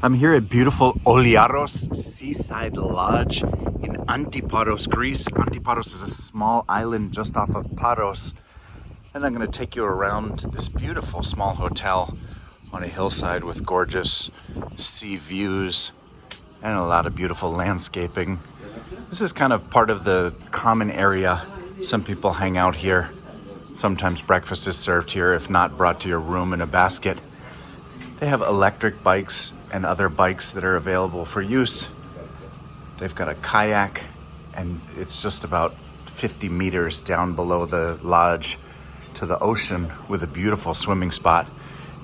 I'm here at beautiful Oliaros Seaside Lodge in Antiparos, Greece. Antiparos is a small island just off of Paros. And I'm going to take you around this beautiful small hotel on a hillside with gorgeous sea views and a lot of beautiful landscaping. This is kind of part of the common area. Some people hang out here. Sometimes breakfast is served here, if not brought to your room in a basket. They have electric bikes and other bikes that are available for use. They've got a kayak, and it's just about 50 meters down below the lodge to the ocean with a beautiful swimming spot,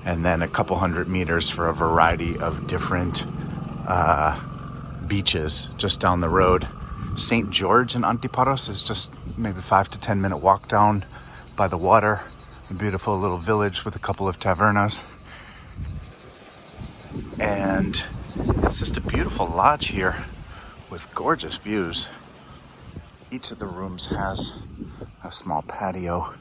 and then a couple hundred meters for a variety of different beaches just down the road. St. George in Antiparos is just maybe 5 to 10 minute walk down by the water. A beautiful little village with a couple of tavernas. And it's just a beautiful lodge here with gorgeous views. Each of the rooms has a small patio.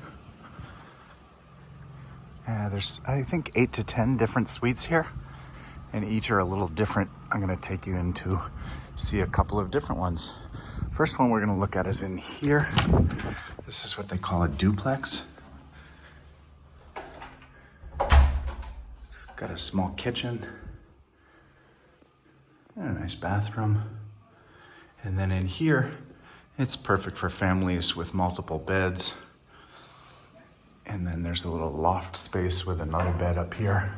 There's, I think, 8 to 10 different suites here, and each are a little different. I'm going to take you in to see a couple of different ones. First one we're going to look at is in here. This is what they call a duplex. It's got a small kitchen and a nice bathroom. And then in here, it's perfect for families with multiple beds. And then there's a little loft space with another bed up here.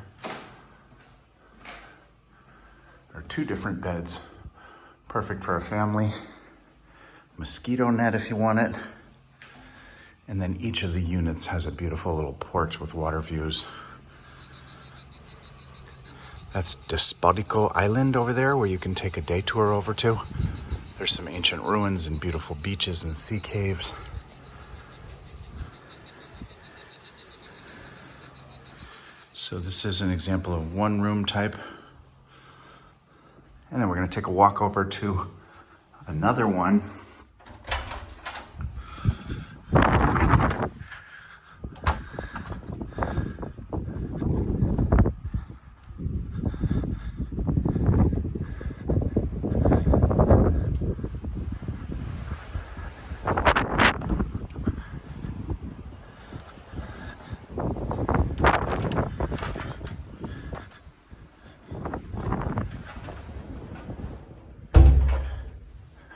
There are 2 different beds, perfect for a family. Mosquito net if you want it. And then each of the units has a beautiful little porch with water views. That's Despotico Island over there, where you can take a day tour over to. There's some ancient ruins and beautiful beaches and sea caves. So this is an example of one room type. And then we're going to take a walk over to another one.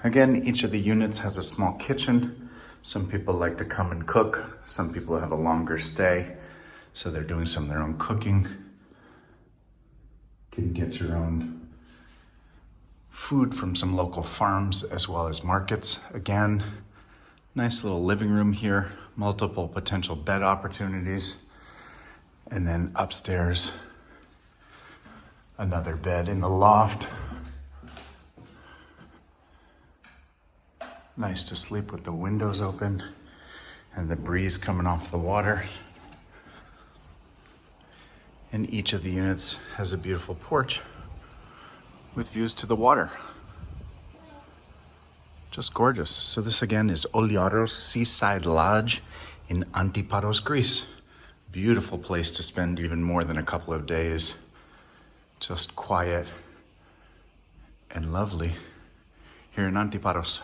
Again, each of the units has a small kitchen. Some people like to come and cook. Some people have a longer stay, so they're doing some of their own cooking. You can get your own food from some local farms as well as markets. Again, nice little living room here, multiple potential bed opportunities. And then upstairs, another bed in the loft. Nice to sleep with the windows open and the breeze coming off the water. And each of the units has a beautiful porch with views to the water. Just gorgeous. So this again is Oliaros Seaside Lodge in Antiparos, Greece. Beautiful place to spend even more than a couple of days. Just quiet and lovely here in Antiparos.